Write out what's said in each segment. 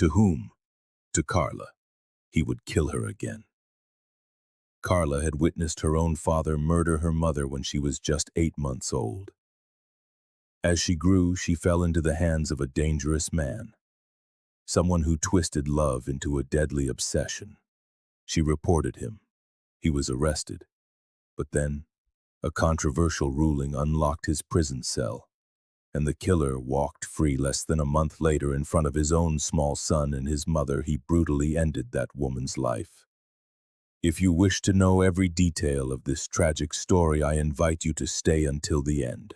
To whom? To Carla. He would kill her again. Carla had witnessed her own father murder her mother when she was just 8 months old. As she grew, she fell into the hands of a dangerous man, someone who twisted love into a deadly obsession. She reported him. He was arrested. But then, a controversial ruling unlocked his prison cell, and the killer walked free. Less than a month later, in front of his own small son and his mother, he brutally ended that woman's life. If you wish to know every detail of this tragic story, I invite you to stay until the end.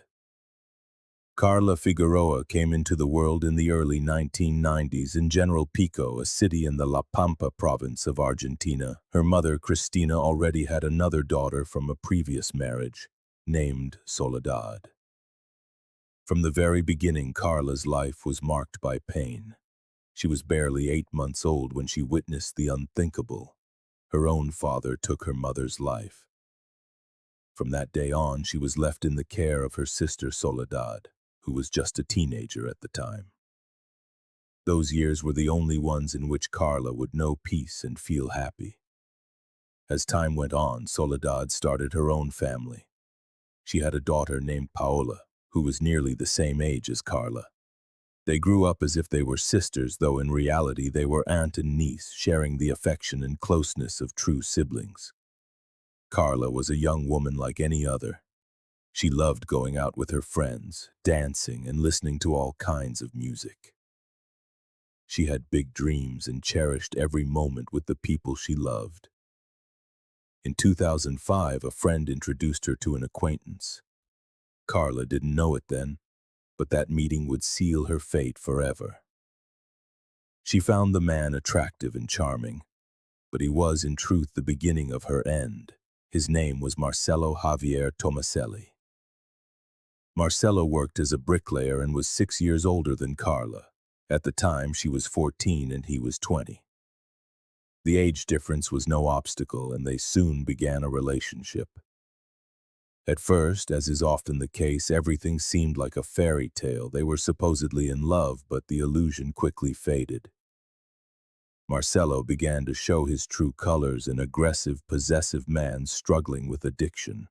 Carla Figueroa came into the world in the early 1990s in General Pico, a city in the La Pampa province of Argentina. Her mother, Cristina, already had another daughter from a previous marriage, named Soledad. From the very beginning, Carla's life was marked by pain. She was barely 8 months old when she witnessed the unthinkable. Her own father took her mother's life. From that day on, she was left in the care of her sister Soledad, who was just a teenager at the time. Those years were the only ones in which Carla would know peace and feel happy. As time went on, Soledad started her own family. She had a daughter named Paola, who was nearly the same age as Carla. They grew up as if they were sisters, though in reality they were aunt and niece, sharing the affection and closeness of true siblings. Carla was a young woman like any other. She loved going out with her friends, dancing, and listening to all kinds of music. She had big dreams and cherished every moment with the people she loved. In 2005, a friend introduced her to an acquaintance. Carla didn't know it then, but that meeting would seal her fate forever. She found the man attractive and charming, but he was in truth the beginning of her end. His name was Marcelo Tomaselli. Marcelo worked as a bricklayer and was 6 years older than Carla. At the time, she was 14 and he was 20. The age difference was no obstacle, and they soon began a relationship. At first, as is often the case, everything seemed like a fairy tale. They were supposedly in love, but the illusion quickly faded. Marcelo began to show his true colors, an aggressive, possessive man struggling with addiction.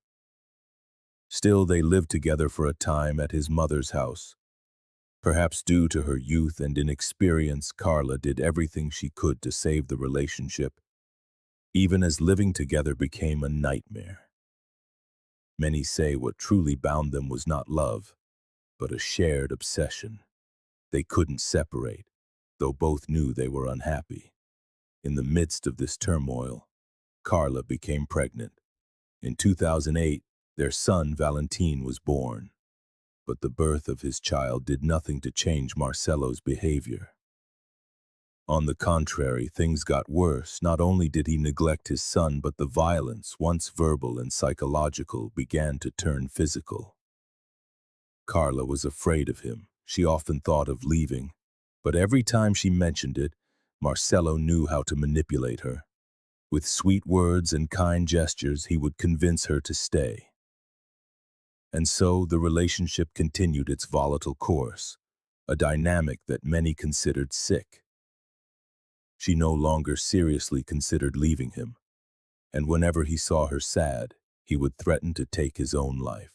Still, they lived together for a time at his mother's house. Perhaps due to her youth and inexperience, Carla did everything she could to save the relationship, even as living together became a nightmare. Many say what truly bound them was not love, but a shared obsession. They couldn't separate, though both knew they were unhappy. In the midst of this turmoil, Carla became pregnant. In 2008, their son Valentín was born, but the birth of his child did nothing to change Marcelo's behavior. On the contrary, things got worse. Not only did he neglect his son, but the violence, once verbal and psychological, began to turn physical. Carla was afraid of him. She often thought of leaving, but every time she mentioned it, Marcelo knew how to manipulate her. With sweet words and kind gestures, he would convince her to stay. And so the relationship continued its volatile course, a dynamic that many considered sick. She no longer seriously considered leaving him, and whenever he saw her sad, he would threaten to take his own life.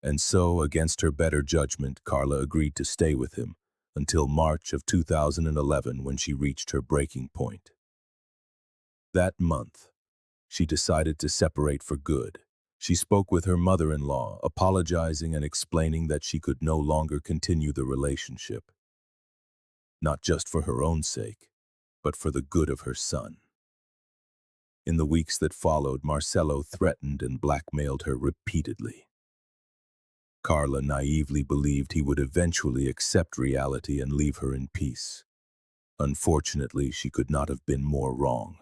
And so, against her better judgment, Carla agreed to stay with him until March of 2011, when she reached her breaking point. That month, she decided to separate for good. She spoke with her mother-in-law, apologizing and explaining that she could no longer continue the relationship, not just for her own sake, but for the good of her son. In the weeks that followed, Marcelo threatened and blackmailed her repeatedly. Carla naively believed he would eventually accept reality and leave her in peace. Unfortunately, she could not have been more wrong.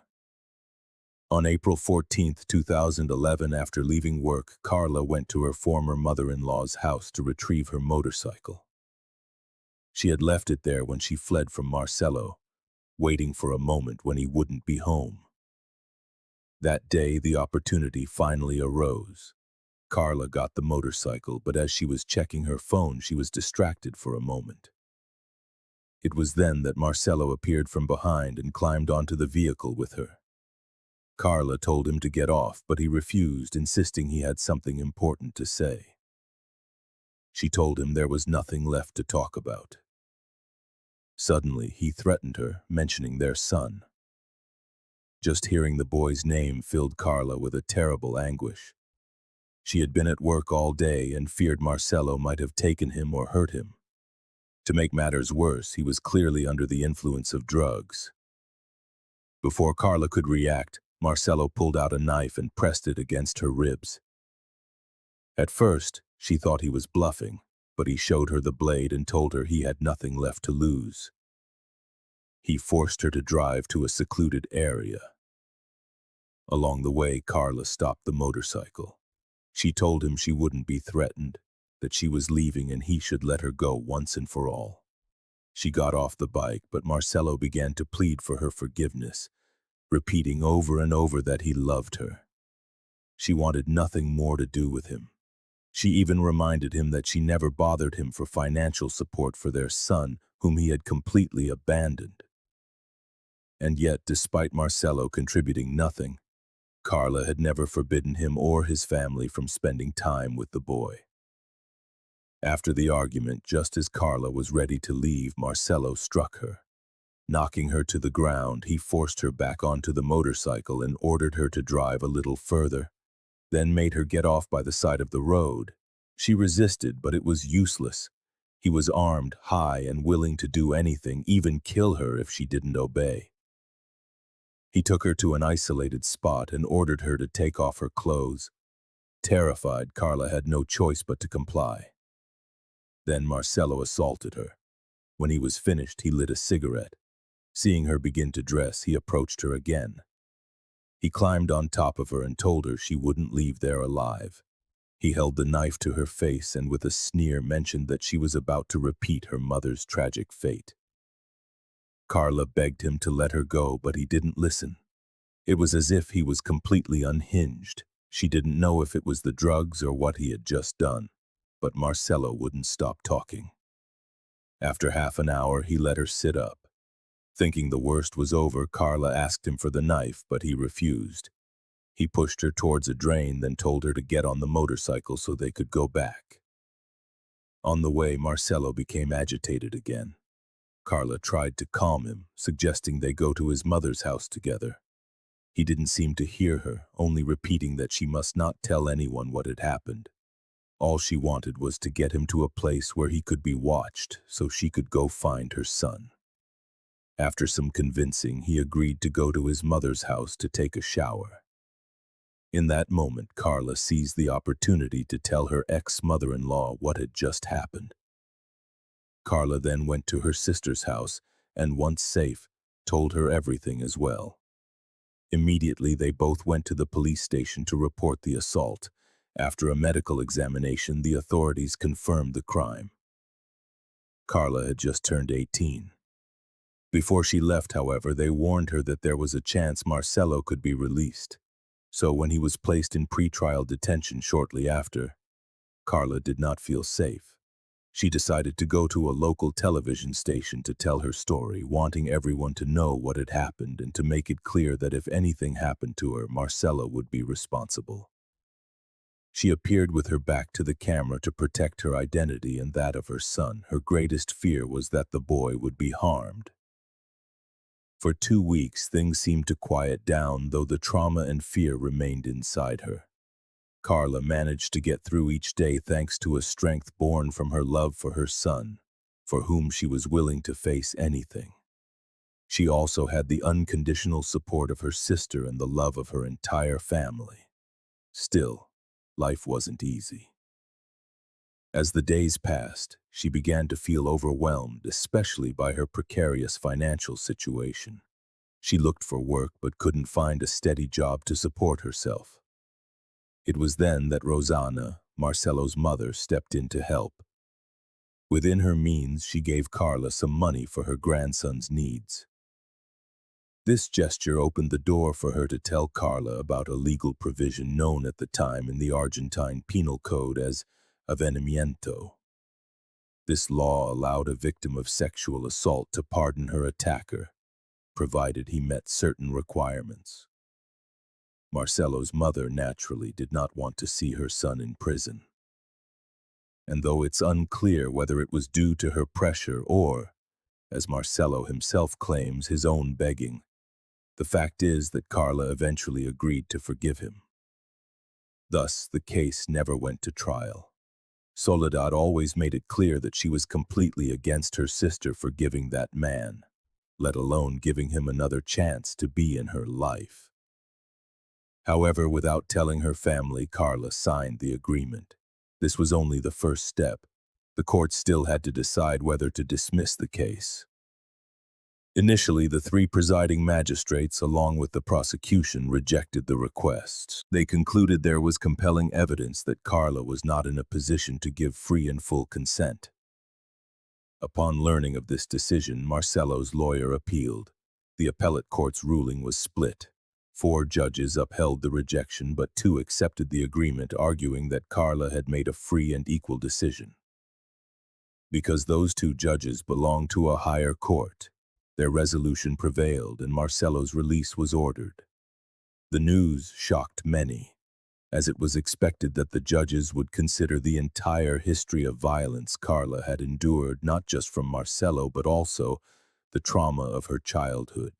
On April 14, 2011, after leaving work, Carla went to her former mother-in-law's house to retrieve her motorcycle. She had left it there when she fled from Marcelo, waiting for a moment when he wouldn't be home. That day, the opportunity finally arose. Carla got the motorcycle, but as she was checking her phone, she was distracted for a moment. It was then that Marcelo appeared from behind and climbed onto the vehicle with her. Carla told him to get off, but he refused, insisting he had something important to say. She told him there was nothing left to talk about. Suddenly, he threatened her, mentioning their son. Just hearing the boy's name filled Carla with a terrible anguish. She had been at work all day and feared Marcelo might have taken him or hurt him. To make matters worse, he was clearly under the influence of drugs. Before Carla could react, Marcelo pulled out a knife and pressed it against her ribs. At first, she thought he was bluffing, but he showed her the blade and told her he had nothing left to lose. He forced her to drive to a secluded area. Along the way, Carla stopped the motorcycle. She told him she wouldn't be threatened, that she was leaving and he should let her go once and for all. She got off the bike, but Marcelo began to plead for her forgiveness, repeating over and over that he loved her. She wanted nothing more to do with him. She even reminded him that she never bothered him for financial support for their son, whom he had completely abandoned. And yet, despite Marcelo contributing nothing, Carla had never forbidden him or his family from spending time with the boy. After the argument, just as Carla was ready to leave, Marcelo struck her. Knocking her to the ground, he forced her back onto the motorcycle and ordered her to drive a little further, then made her get off by the side of the road. She resisted, but it was useless. He was armed, high, and willing to do anything, even kill her if she didn't obey. He took her to an isolated spot and ordered her to take off her clothes. Terrified, Carla had no choice but to comply. Then Marcelo assaulted her. When he was finished, he lit a cigarette. Seeing her begin to dress, he approached her again. He climbed on top of her and told her she wouldn't leave there alive. He held the knife to her face and with a sneer mentioned that she was about to repeat her mother's tragic fate. Carla begged him to let her go, but he didn't listen. It was as if he was completely unhinged. She didn't know if it was the drugs or what he had just done, but Marcelo wouldn't stop talking. After half an hour, he let her sit up. Thinking the worst was over, Carla asked him for the knife, but he refused. He pushed her towards a drain, then told her to get on the motorcycle so they could go back. On the way, Marcelo became agitated again. Carla tried to calm him, suggesting they go to his mother's house together. He didn't seem to hear her, only repeating that she must not tell anyone what had happened. All she wanted was to get him to a place where he could be watched so she could go find her son. After some convincing, he agreed to go to his mother's house to take a shower. In that moment, Carla seized the opportunity to tell her ex-mother-in-law what had just happened. Carla then went to her sister's house and, once safe, told her everything as well. Immediately, they both went to the police station to report the assault. After a medical examination, the authorities confirmed the crime. Carla had just turned 18. Before she left, however, they warned her that there was a chance Marcelo could be released. So when he was placed in pretrial detention shortly after, Carla did not feel safe. She decided to go to a local television station to tell her story, wanting everyone to know what had happened and to make it clear that if anything happened to her, Marcelo would be responsible. She appeared with her back to the camera to protect her identity and that of her son. Her greatest fear was that the boy would be harmed. For 2 weeks, things seemed to quiet down, though the trauma and fear remained inside her. Carla managed to get through each day thanks to a strength born from her love for her son, for whom she was willing to face anything. She also had the unconditional support of her sister and the love of her entire family. Still, life wasn't easy. As the days passed, she began to feel overwhelmed, especially by her precarious financial situation. She looked for work but couldn't find a steady job to support herself. It was then that Rosanna, Marcelo's mother, stepped in to help. Within her means, she gave Carla some money for her grandson's needs. This gesture opened the door for her to tell Carla about a legal provision known at the time in the Argentine Penal Code as avenimiento. This law allowed a victim of sexual assault to pardon her attacker, provided he met certain requirements. Marcelo's mother naturally did not want to see her son in prison. And though it's unclear whether it was due to her pressure or, as Marcelo himself claims, his own begging, the fact is that Carla eventually agreed to forgive him. Thus, the case never went to trial. Soledad always made it clear that she was completely against her sister forgiving that man, let alone giving him another chance to be in her life. However, without telling her family, Carla signed the agreement. This was only the first step. The court still had to decide whether to dismiss the case. Initially, the three presiding magistrates, along with the prosecution, rejected the request. They concluded there was compelling evidence that Carla was not in a position to give free and full consent. Upon learning of this decision, Marcelo's lawyer appealed. The appellate court's ruling was split. 4 judges upheld the rejection, but 2 accepted the agreement, arguing that Carla had made a free and equal decision. Because those 2 judges belonged to a higher court, their resolution prevailed and Marcelo's release was ordered. The news shocked many, as it was expected that the judges would consider the entire history of violence Carla had endured, not just from Marcelo but also the trauma of her childhood.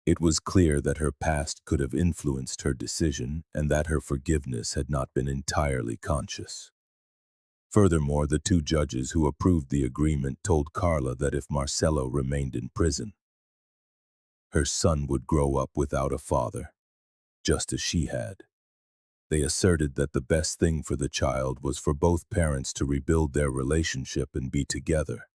It was clear that her past could have influenced her decision and that her forgiveness had not been entirely conscious. Furthermore, the 2 judges who approved the agreement told Carla that if Marcelo remained in prison, her son would grow up without a father, just as she had. They asserted that the best thing for the child was for both parents to rebuild their relationship and be together.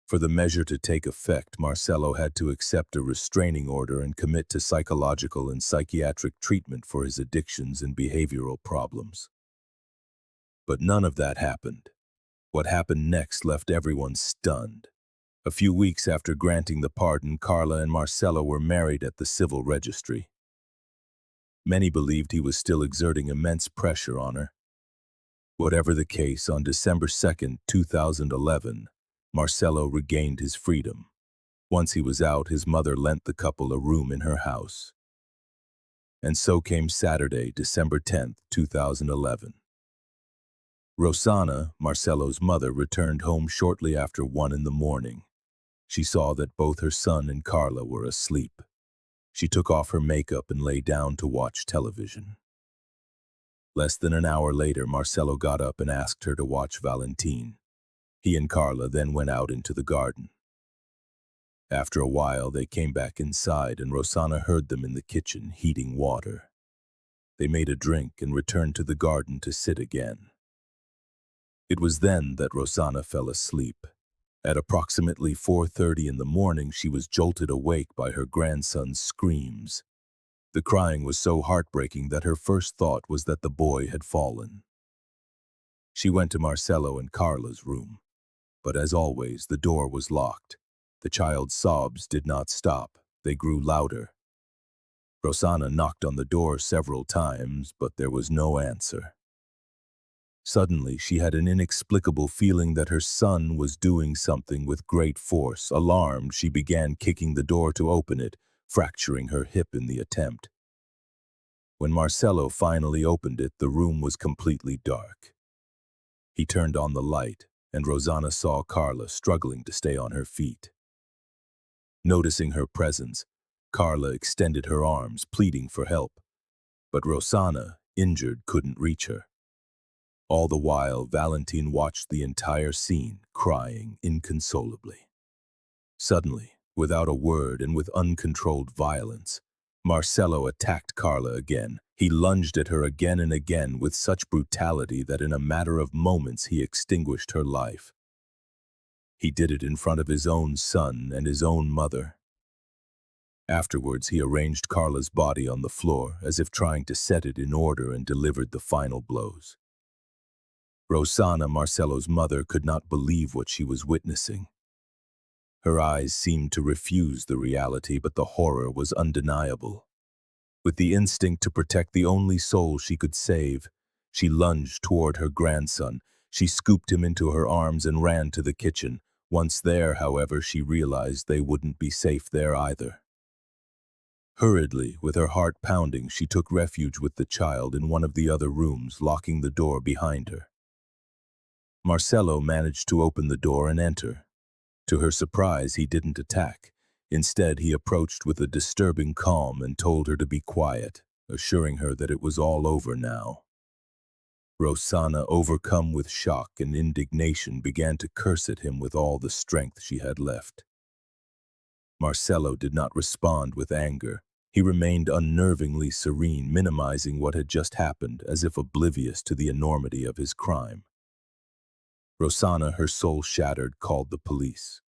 For the measure to take effect, Marcelo had to accept a restraining order and commit to psychological and psychiatric treatment for his addictions and behavioral problems. But none of that happened. What happened next left everyone stunned. A few weeks after granting the pardon, Carla and Marcelo were married at the civil registry. Many believed he was still exerting immense pressure on her. Whatever the case, on December 2, 2011, Marcelo regained his freedom. Once he was out, his mother lent the couple a room in her house. And so came Saturday, December 10, 2011. Rosana, Marcelo's mother, returned home shortly after 1 in the morning. She saw that both her son and Carla were asleep. She took off her makeup and lay down to watch television. Less than an hour later, Marcelo got up and asked her to watch Valentín. He and Carla then went out into the garden. After a while, they came back inside and Rosana heard them in the kitchen heating water. They made a drink and returned to the garden to sit again. It was then that Rosana fell asleep. At approximately 4:30 in the morning, she was jolted awake by her grandson's screams. The crying was so heartbreaking that her first thought was that the boy had fallen. She went to Marcelo and Carla's room, but as always, the door was locked. The child's sobs did not stop. They grew louder. Rosana knocked on the door several times, but there was no answer. Suddenly, she had an inexplicable feeling that her son was doing something with great force. Alarmed, she began kicking the door to open it, fracturing her hip in the attempt. When Marcelo finally opened it, the room was completely dark. He turned on the light, and Rosana saw Carla struggling to stay on her feet. Noticing her presence, Carla extended her arms, pleading for help. But Rosana, injured, couldn't reach her. All the while, Valentín watched the entire scene, crying inconsolably. Suddenly, without a word and with uncontrolled violence, Marcelo attacked Carla again. He lunged at her again and again with such brutality that in a matter of moments he extinguished her life. He did it in front of his own son and his own mother. Afterwards, he arranged Carla's body on the floor as if trying to set it in order and delivered the final blows. Rosana, Marcelo's mother, could not believe what she was witnessing. Her eyes seemed to refuse the reality, but the horror was undeniable. With the instinct to protect the only soul she could save, she lunged toward her grandson, She scooped him into her arms and ran to the kitchen. Once there, however, she realized they wouldn't be safe there either. Hurriedly, with her heart pounding, she took refuge with the child in one of the other rooms, locking the door behind her. Marcelo managed to open the door and enter. To her surprise, he didn't attack. Instead, he approached with a disturbing calm and told her to be quiet, assuring her that it was all over now. Rosanna, overcome with shock and indignation, began to curse at him with all the strength she had left. Marcelo did not respond with anger. He remained unnervingly serene, minimizing what had just happened, as if oblivious to the enormity of his crime. Rosanna, her soul shattered, called the police.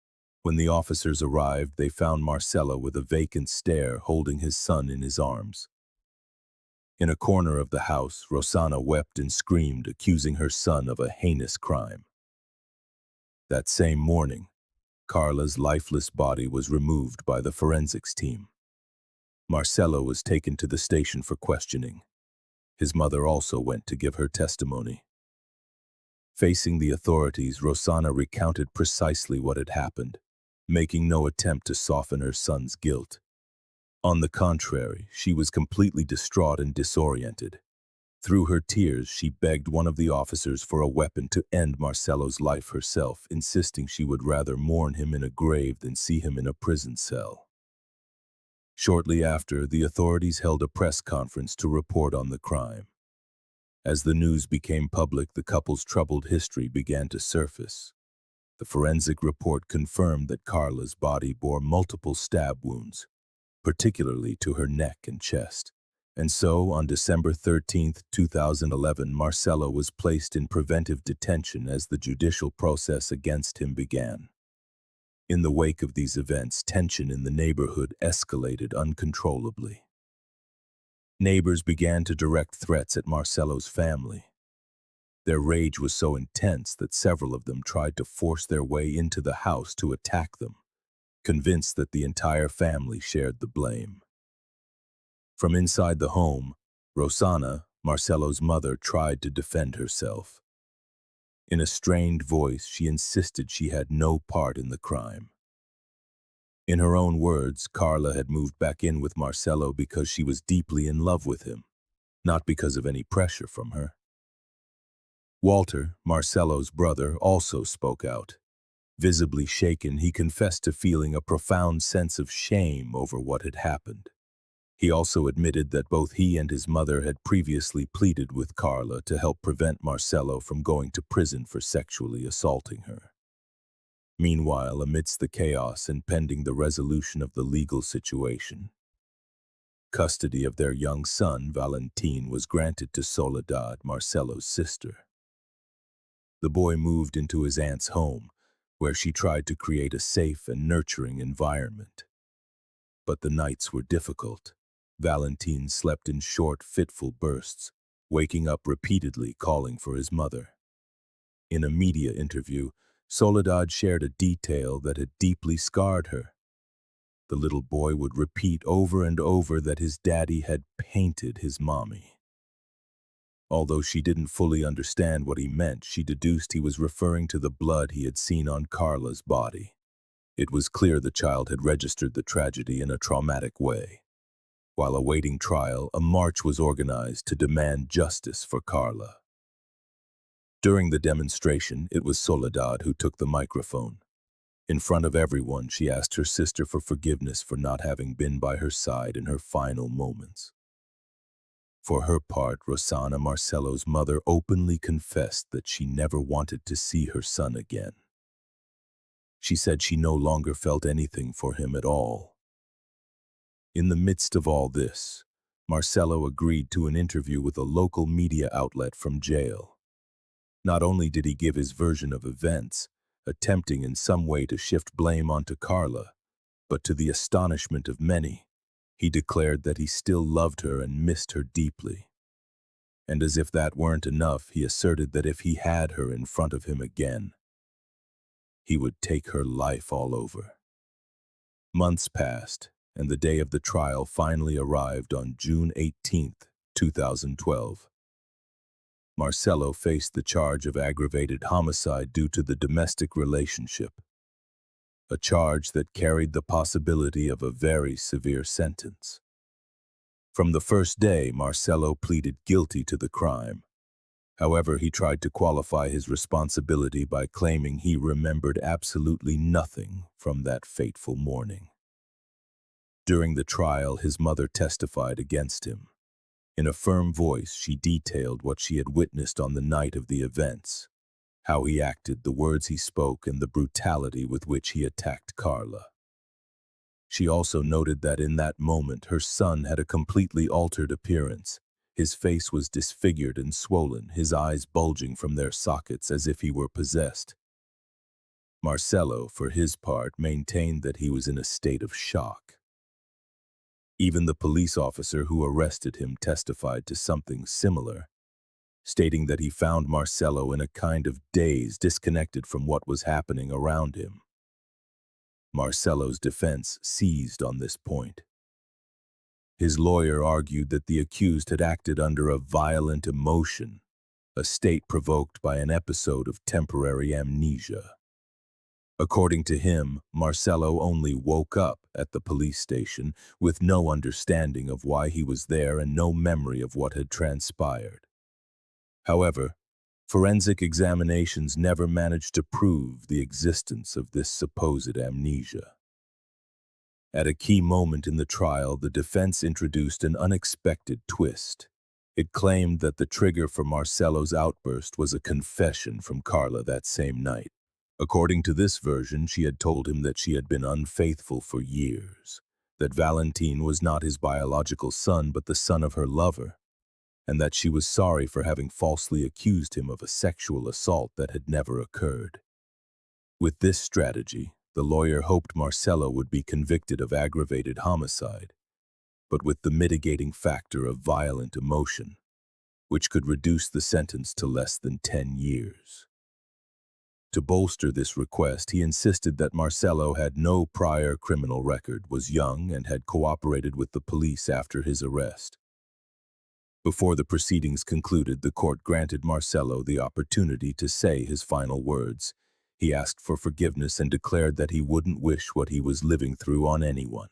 When the officers arrived, they found Marcelo with a vacant stare, holding his son in his arms. In a corner of the house, Rosanna wept and screamed, accusing her son of a heinous crime. That same morning, Carla's lifeless body was removed by the forensics team. Marcelo was taken to the station for questioning. His mother also went to give her testimony. Facing the authorities, Rosanna recounted precisely what had happened, making no attempt to soften her son's guilt. On the contrary, she was completely distraught and disoriented. Through her tears, she begged one of the officers for a weapon to end Marcelo's life herself, insisting she would rather mourn him in a grave than see him in a prison cell. Shortly after, the authorities held a press conference to report on the crime. As the news became public, the couple's troubled history began to surface. The forensic report confirmed that Carla's body bore multiple stab wounds, particularly to her neck and chest. And so, on December 13, 2011, Marcelo was placed in preventive detention as the judicial process against him began. In the wake of these events, tension in the neighborhood escalated uncontrollably. Neighbors began to direct threats at Marcelo's family. Their rage was so intense that several of them tried to force their way into the house to attack them, convinced that the entire family shared the blame. From inside the home, Rosanna, Marcelo's mother, tried to defend herself. In a strained voice, she insisted she had no part in the crime. In her own words, Carla had moved back in with Marcelo because she was deeply in love with him, not because of any pressure from her. Walter, Marcelo's brother, also spoke out. Visibly shaken, he confessed to feeling a profound sense of shame over what had happened. He also admitted that both he and his mother had previously pleaded with Carla to help prevent Marcelo from going to prison for sexually assaulting her. Meanwhile, amidst the chaos and pending the resolution of the legal situation, custody of their young son, Valentín, was granted to Soledad, Marcelo's sister. The boy moved into his aunt's home, where she tried to create a safe and nurturing environment. But the nights were difficult. Valentín slept in short, fitful bursts, waking up repeatedly calling for his mother. In a media interview, Soledad shared a detail that had deeply scarred her. The little boy would repeat over and over that his daddy had painted his mommy. Although she didn't fully understand what he meant, she deduced he was referring to the blood he had seen on Carla's body. It was clear the child had registered the tragedy in a traumatic way. While awaiting trial, a march was organized to demand justice for Carla. During the demonstration, it was Soledad who took the microphone. In front of everyone, she asked her sister for forgiveness for not having been by her side in her final moments. For her part, Rosanna, Marcelo's mother, openly confessed that she never wanted to see her son again. She said she no longer felt anything for him at all. In the midst of all this, Marcelo agreed to an interview with a local media outlet from jail. Not only did he give his version of events, attempting in some way to shift blame onto Carla, but to the astonishment of many, he declared that he still loved her and missed her deeply. And as if that weren't enough, he asserted that if he had her in front of him again, he would take her life all over. Months passed, and the day of the trial finally arrived on June 18, 2012. Marcelo faced the charge of aggravated homicide due to the domestic relationship, a charge that carried the possibility of a very severe sentence. From the first day, Marcelo pleaded guilty to the crime. However, he tried to qualify his responsibility by claiming he remembered absolutely nothing from that fateful morning. During the trial, his mother testified against him. In a firm voice, she detailed what she had witnessed on the night of the events, how he acted, the words he spoke, and the brutality with which he attacked Carla. She also noted that in that moment, her son had a completely altered appearance. His face was disfigured and swollen, his eyes bulging from their sockets as if he were possessed. Marcelo, for his part, maintained that he was in a state of shock. Even the police officer who arrested him testified to something similar, stating that he found Marcelo in a kind of daze, disconnected from what was happening around him. Marcelo's defense seized on this point. His lawyer argued that the accused had acted under a violent emotion, a state provoked by an episode of temporary amnesia. According to him, Marcelo only woke up at the police station with no understanding of why he was there and no memory of what had transpired. However, forensic examinations never managed to prove the existence of this supposed amnesia. At a key moment in the trial, the defense introduced an unexpected twist. It claimed that the trigger for Marcelo's outburst was a confession from Carla that same night. According to this version, she had told him that she had been unfaithful for years, that Valentín was not his biological son but the son of her lover, and that she was sorry for having falsely accused him of a sexual assault that had never occurred. With this strategy, the lawyer hoped Marcelo would be convicted of aggravated homicide, but with the mitigating factor of violent emotion, which could reduce the sentence to less than 10 years. To bolster this request, he insisted that Marcelo had no prior criminal record, was young, and had cooperated with the police after his arrest. Before the proceedings concluded, the court granted Marcelo the opportunity to say his final words. He asked for forgiveness and declared that he wouldn't wish what he was living through on anyone.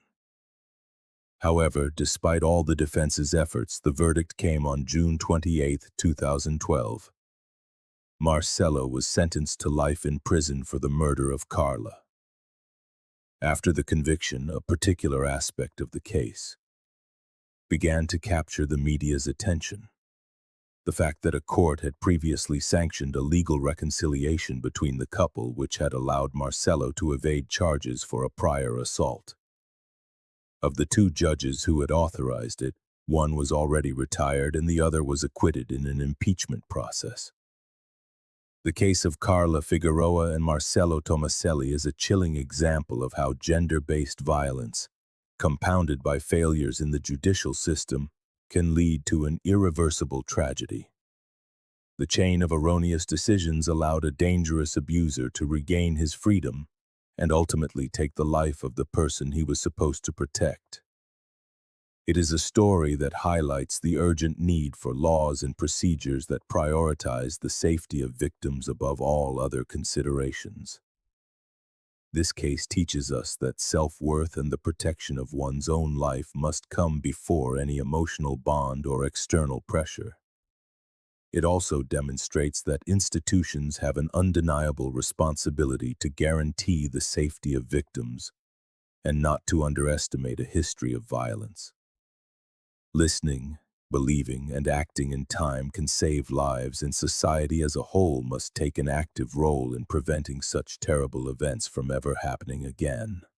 However, despite all the defense's efforts, the verdict came on June 28, 2012. Marcelo was sentenced to life in prison for the murder of Carla. After the conviction, a particular aspect of the case began to capture the media's attention. The fact that a court had previously sanctioned a legal reconciliation between the couple, which had allowed Marcelo to evade charges for a prior assault. Of the two judges who had authorized it, one was already retired and the other was acquitted in an impeachment process. The case of Carla Figueroa and Marcelo Tomaselli is a chilling example of how gender-based violence, compounded by failures in the judicial system, can lead to an irreversible tragedy. The chain of erroneous decisions allowed a dangerous abuser to regain his freedom and ultimately take the life of the person he was supposed to protect. It is a story that highlights the urgent need for laws and procedures that prioritize the safety of victims above all other considerations. This case teaches us that self-worth and the protection of one's own life must come before any emotional bond or external pressure. It also demonstrates that institutions have an undeniable responsibility to guarantee the safety of victims and not to underestimate a history of violence. Listening, believing, and acting in time can save lives, and society as a whole must take an active role in preventing such terrible events from ever happening again.